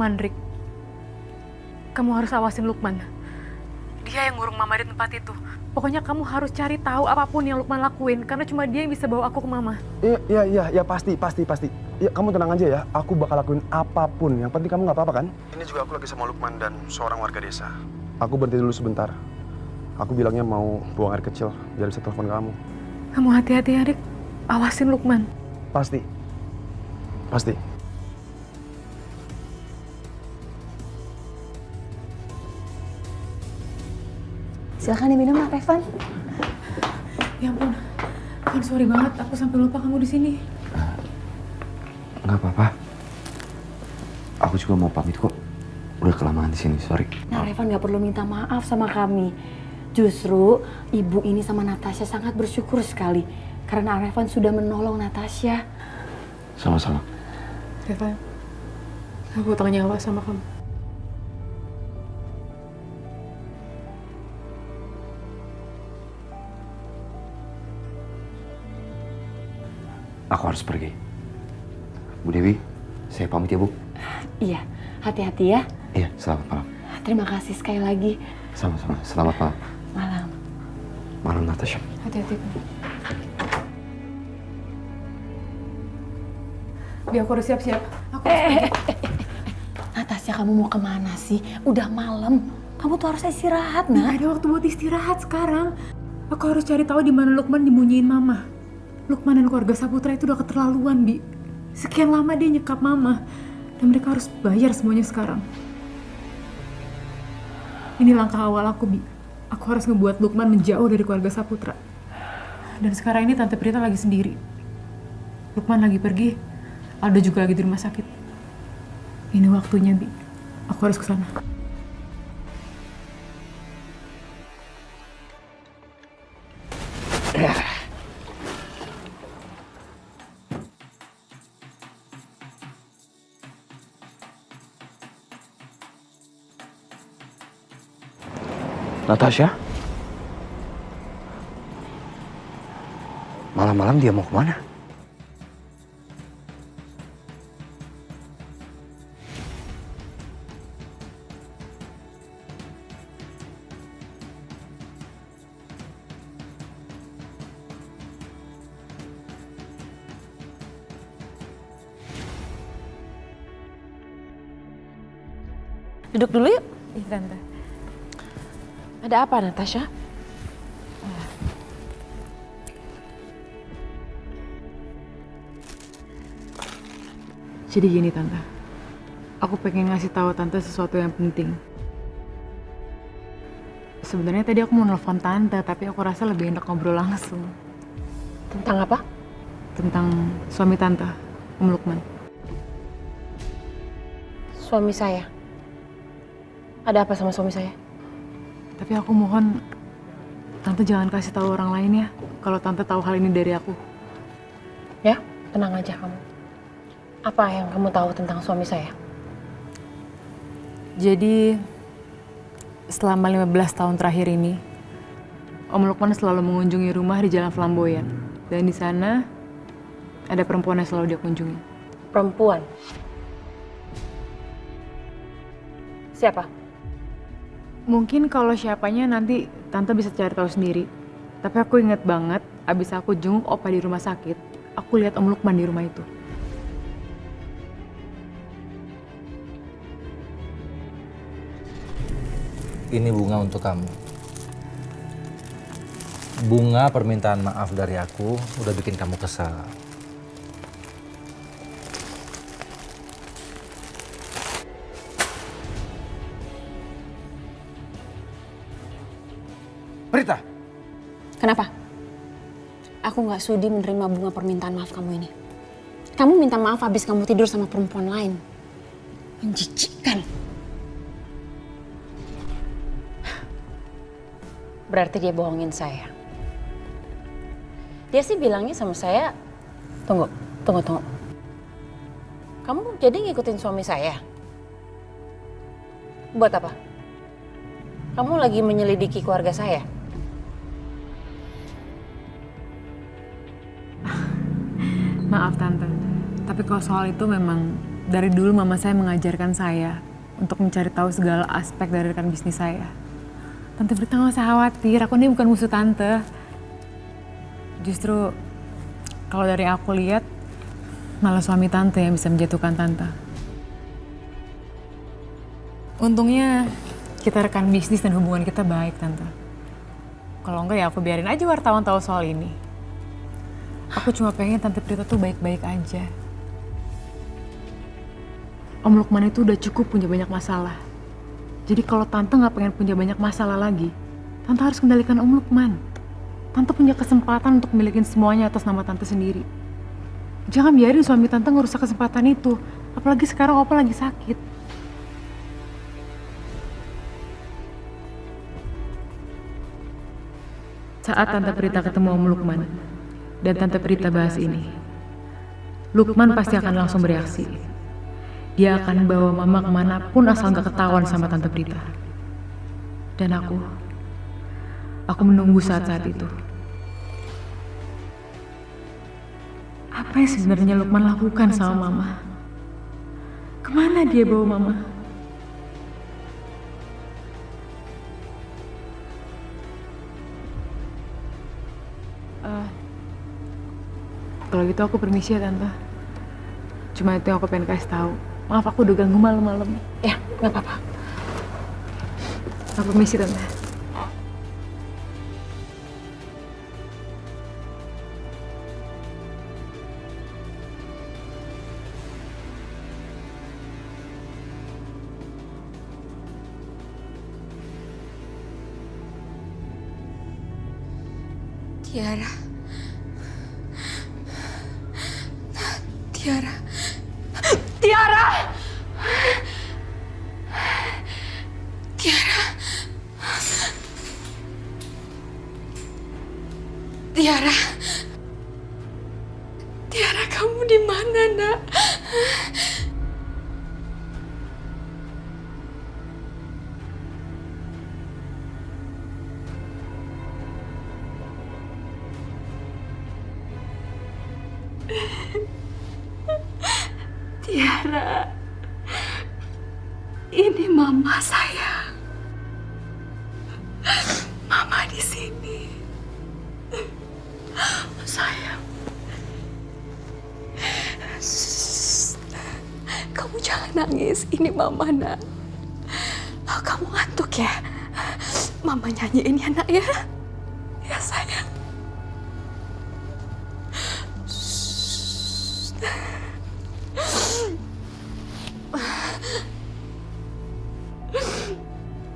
Lukman, Rik. Kamu harus awasin Lukman. Dia yang ngurung Mama di tempat itu. Pokoknya kamu harus cari tahu apapun yang Lukman lakuin, karena cuma dia yang bisa bawa aku ke Mama. Iya, pasti. Ya, kamu tenang aja ya, aku bakal lakuin apapun. Yang penting kamu nggak apa-apa kan? Ini juga aku lagi sama Lukman dan seorang warga desa. Aku berhenti dulu sebentar. Aku bilangnya mau buang air kecil, biar bisa telepon kamu. Kamu hati-hati ya, Rik. Awasin Lukman. Pasti. Silahkan diminum, Mak Revan. Ya ampun, sorry banget. Aku sampai lupa kamu di sini. Nggak apa-apa. Aku juga mau pamit kok. Udah kelamaan di sini, sorry. Nah, Revan nggak perlu minta maaf sama kami. Justru ibu ini sama Natasha sangat bersyukur sekali karena Revan sudah menolong Natasha. Sama-sama. Revan, aku tanya apa sama kamu? Aku harus pergi. Bu Dewi, saya pamit ya, Bu. Iya, hati-hati ya. Iya, selamat malam. Terima kasih sekali lagi. Sama-sama, selamat malam. Malam. Malam, Natasha. Hati-hati. Biar aku harus siap-siap. Aku harus pergi. Natasha, kamu mau kemana sih? Udah malam. Kamu tuh harus istirahat, Nggak Nak. ada waktu buat istirahat sekarang. Aku harus cari tahu di mana Lukman dimunyiin Mama. Lukman dan keluarga Saputra itu udah keterlaluan, Bi. Sekian lama dia nyekap Mama. Dan mereka harus bayar semuanya sekarang. Ini langkah awal aku, Bi. Aku harus ngebuat Lukman menjauh dari keluarga Saputra. Dan sekarang ini Tante Prita lagi sendiri. Lukman lagi pergi. Aldo juga lagi di rumah sakit. Ini waktunya, Bi. Aku harus ke sana. Natasha? Malam-malam dia mau kemana? Duduk dulu yuk. Ih, Tante. Ada apa, Natasha? Jadi gini, Tante. Aku pengen ngasih tahu Tante sesuatu yang penting. Sebenarnya tadi aku mau nelfon Tante, tapi aku rasa lebih enak ngobrol langsung. Tentang apa? Tentang suami Tante, Om Lukman. Suami saya. Ada apa sama suami saya? Tapi aku mohon Tante jangan kasih tahu orang lain ya kalau Tante tahu hal ini dari aku. Ya, tenang aja kamu. Apa yang kamu tahu tentang suami saya? Jadi selama 15 tahun terakhir ini Om Lukman selalu mengunjungi rumah di Jalan Flamboyan. Dan di sana ada perempuan yang selalu dia kunjungi. Perempuan. Siapa? Mungkin kalau siapanya nanti Tante bisa cari tahu sendiri. Tapi aku inget banget abis aku jenguk Opa di rumah sakit, aku lihat Om Lukman di rumah itu. Ini bunga untuk kamu. Bunga permintaan maaf dari aku udah bikin kamu kesal. Prita! Kenapa? Aku nggak sudi menerima bunga permintaan maaf kamu ini. Kamu minta maaf habis kamu tidur sama perempuan lain. Menjijikkan. Berarti dia bohongin saya. Dia sih bilangnya sama saya, tunggu. Kamu jadi ngikutin suami saya? Buat apa? Kamu lagi menyelidiki keluarga saya? Maaf Tante, tapi kalau soal itu memang Dari dulu mama saya mengajarkan saya untuk mencari tahu segala aspek dari rekan bisnis saya. Tante Prita nggak usah khawatir, aku ini bukan musuh tante. Justru kalau dari aku lihat, malah suami tante yang bisa menjatuhkan tante. Untungnya kita rekan bisnis dan hubungan kita baik, tante. Kalau enggak ya aku biarin aja wartawan tahu soal ini. Aku cuma pengen tante Prita tuh baik-baik aja. Om Lukman itu udah cukup punya banyak masalah. Jadi kalau tante nggak pengen punya banyak masalah lagi, tante harus kendalikan Om Lukman. Tante punya kesempatan untuk milikin semuanya atas nama tante sendiri. Jangan biarin suami tante ngerusak kesempatan itu. Apalagi sekarang Opa lagi sakit. Saat Tante Prita ketemu Om Lukman dan Tante Prita bahas ini, Lukman pasti akan langsung bereaksi. Dia akan bawa mama kemanapun asal gak ketahuan sama Tante Prita. Dan aku menunggu saat-saat itu. Apa yang sebenarnya Lukman lakukan sama mama? Kemana dia bawa mama? Kalau gitu aku permisi ya Tante. Cuma itu yang aku pengen kasih tahu. Maaf aku udah ganggu malam-malam. Ya, nggak apa-apa. Aku permisi Tante. Tiara. Tiara. Tiara! Tiara. Tiara. Tiara, kamu di mana, Nak? Tiara, ini mama sayang. Mama di sini. Sayang. Shh. Kamu jangan nangis, ini mama, Nak. Oh, kamu ngantuk ya? Mama nyanyiin ya, Nak ya? Ya sayang.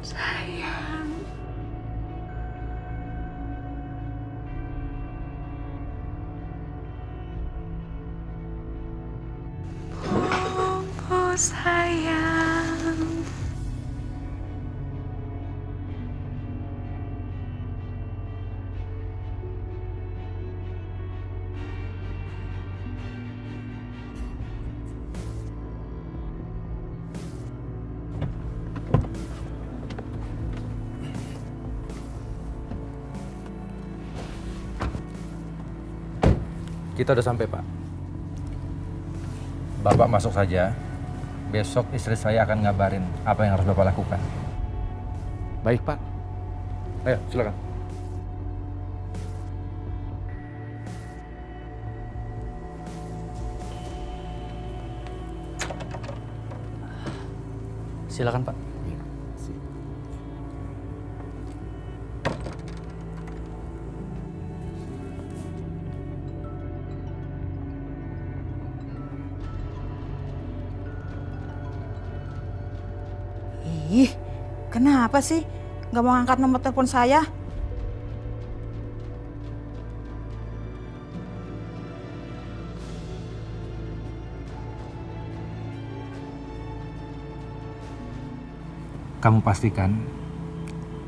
Sayang. Bobo sayang. Kita udah sampai, Pak. Bapak masuk saja. Besok istri saya akan ngabarin apa yang harus Bapak lakukan. Baik, Pak. Ayo, silakan. Silakan, Pak. Ih, kenapa sih nggak mau angkat nomor telepon saya? Kamu pastikan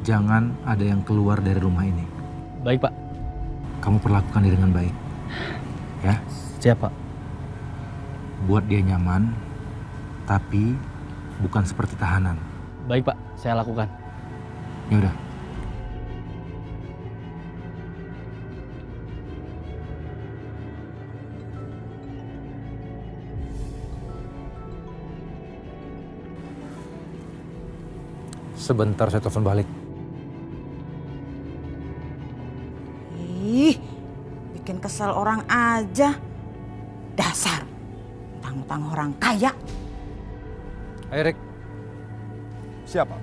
jangan ada yang keluar dari rumah ini. Baik, Pak. Kamu perlakukan dia dengan baik. Ya, Siap, Pak. buat dia nyaman, tapi bukan seperti tahanan. Baik, Pak. Saya lakukan. Ya udah. Sebentar saya telepon balik. Ih, bikin kesel orang aja. Dasar, utang-utang orang kaya. Ayo, Rick. Siapa?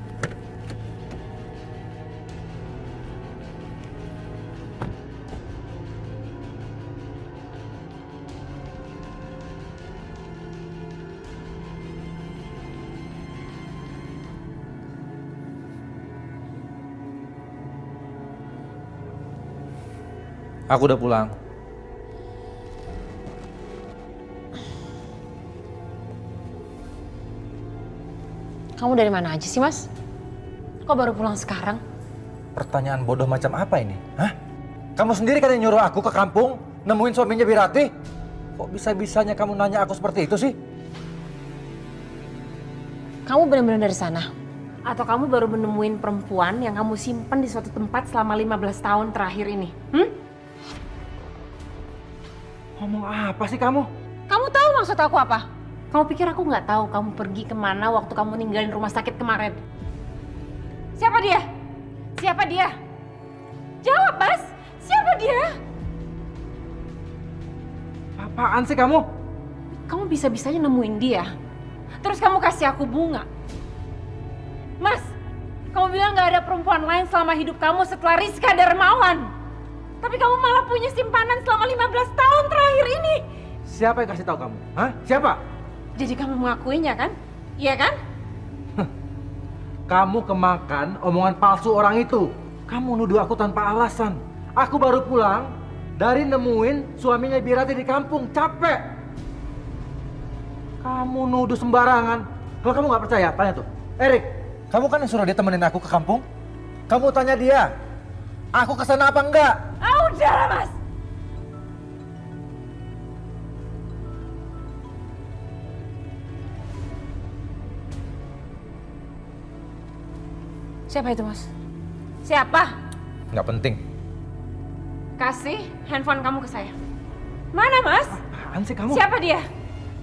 Aku udah pulang. Kamu dari mana aja sih, Mas? Kok baru pulang sekarang? Pertanyaan bodoh macam apa ini? Hah? Kamu sendiri kan yang nyuruh aku ke kampung nemuin suaminya Birati? Kok bisa-bisanya kamu nanya aku seperti itu sih? Kamu benar-benar dari sana? Atau kamu baru menemuin perempuan yang kamu simpen di suatu tempat selama 15 tahun terakhir ini? Ngomong apa sih kamu? Kamu tahu maksud aku apa? Kamu pikir aku nggak tahu kamu pergi kemana waktu kamu ninggalin rumah sakit kemarin? Siapa dia? Siapa dia? Jawab, Mas! Siapa dia? Apaan sih kamu? Kamu bisa-bisanya nemuin dia. Terus kamu kasih aku bunga. Mas, kamu bilang nggak ada perempuan lain selama hidup kamu setelah Rizka Darmawan. Tapi kamu malah punya simpanan selama 15 tahun terakhir ini. Siapa yang kasih tahu kamu? Hah? Siapa? Jadi kamu mengakuinya kan? Iya kan? Kamu kemakan omongan palsu orang itu. Kamu nuduh aku tanpa alasan. Aku baru pulang dari nemuin suaminya Birati di kampung. Capek. Kamu nuduh sembarangan. Kalau kamu nggak percaya, tanya tuh. Erik, kamu kan yang suruh dia temenin aku ke kampung. Kamu tanya dia. Aku kesana apa enggak? Ah, udahlah, Mas. Siapa itu, Mas? Siapa? Nggak penting. Kasih handphone kamu ke saya. Mana, Mas? Apaan sih kamu? Siapa dia?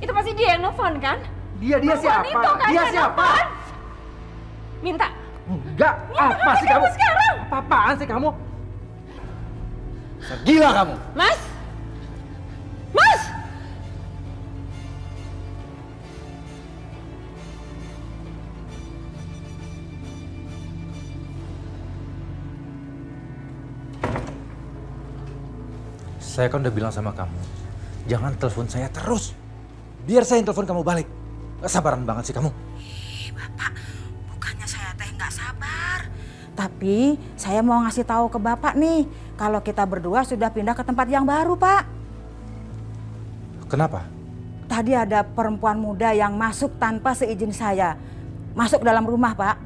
Itu pasti dia yang nelfon, kan? Dia Perempuan siapa? itu kan Dia yang siapa? nelfon. Minta. Enggak. Minta Apa kasih sih kamu? sekarang. Apa-apaan sih kamu? Gila kamu. Mas? Mas! Saya kan udah bilang sama kamu, jangan telepon saya terus. Biar saya yang telepon kamu balik. Gak sabaran banget sih kamu. Ih, Bapak, bukannya saya teh nggak sabar. Tapi saya mau ngasih tahu ke Bapak nih, kalau kita berdua sudah pindah ke tempat yang baru, Pak. Kenapa? Tadi ada perempuan muda yang masuk tanpa seizin saya. Masuk ke dalam rumah, Pak.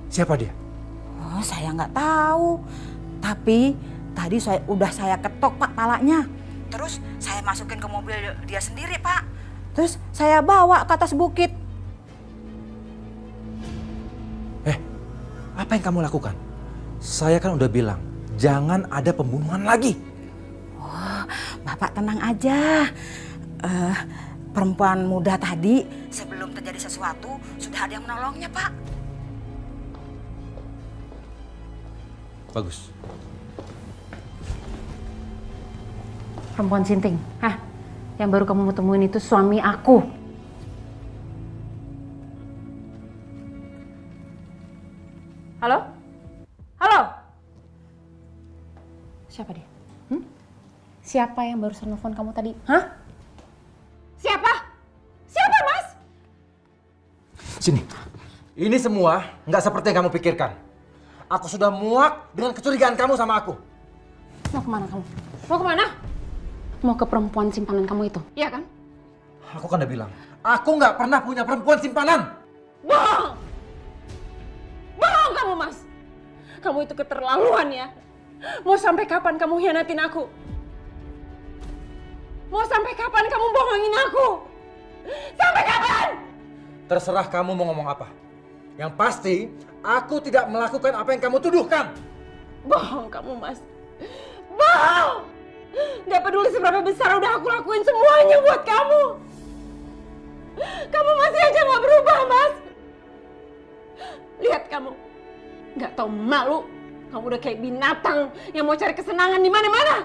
Siapa dia? Oh, saya nggak tahu. Tapi tadi saya ketok, Pak, palanya. Terus saya masukin ke mobil dia sendiri, Pak. Terus saya bawa ke atas bukit. Apa yang kamu lakukan? Saya kan udah bilang, jangan ada pembunuhan lagi. Oh, Bapak tenang aja. Perempuan muda tadi sebelum terjadi sesuatu sudah ada yang menolongnya, Pak. Bagus. Perempuan Sinting. Hah? Yang baru kamu mau temuin itu suami aku. Halo? Halo? Siapa dia? Siapa yang barusan nelfon kamu tadi? Hah? Siapa? Siapa, Mas? Sini. Ini semua nggak seperti yang kamu pikirkan. Aku sudah muak dengan kecurigaan kamu sama aku. Mau kemana kamu? Mau kemana? Mau ke perempuan simpanan kamu itu? Iya kan? Aku kan udah bilang, aku nggak pernah punya perempuan simpanan. Bohong! Bohong kamu, Mas! Kamu itu keterlaluan ya. Mau sampai kapan kamu hianatin aku? Mau sampai kapan kamu bohongin aku? Sampai kapan? Terserah kamu mau ngomong apa. Yang pasti, aku tidak melakukan apa yang kamu tuduhkan. Bohong kamu, Mas. Bohong! Gak peduli seberapa besar udah aku lakuin semuanya buat kamu. Kamu masih aja gak berubah, Mas. kamu. Nggak tahu malu. Kamu udah kayak binatang yang mau cari kesenangan di mana-mana.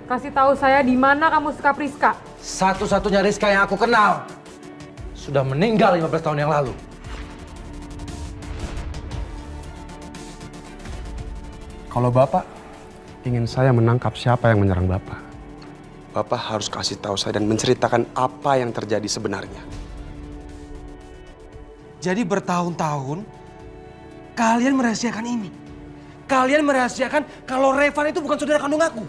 Kasih tahu saya di mana kamu suka Priska. Satu-satunya Rizka yang aku kenal sudah meninggal 15 tahun yang lalu. Kalau Bapak ingin saya menangkap siapa yang menyerang Bapak, Bapak harus kasih tahu saya dan menceritakan apa yang terjadi sebenarnya. Jadi bertahun-tahun kalian merahasiakan ini. Kalian merahasiakan kalau Revan itu bukan saudara kandung aku.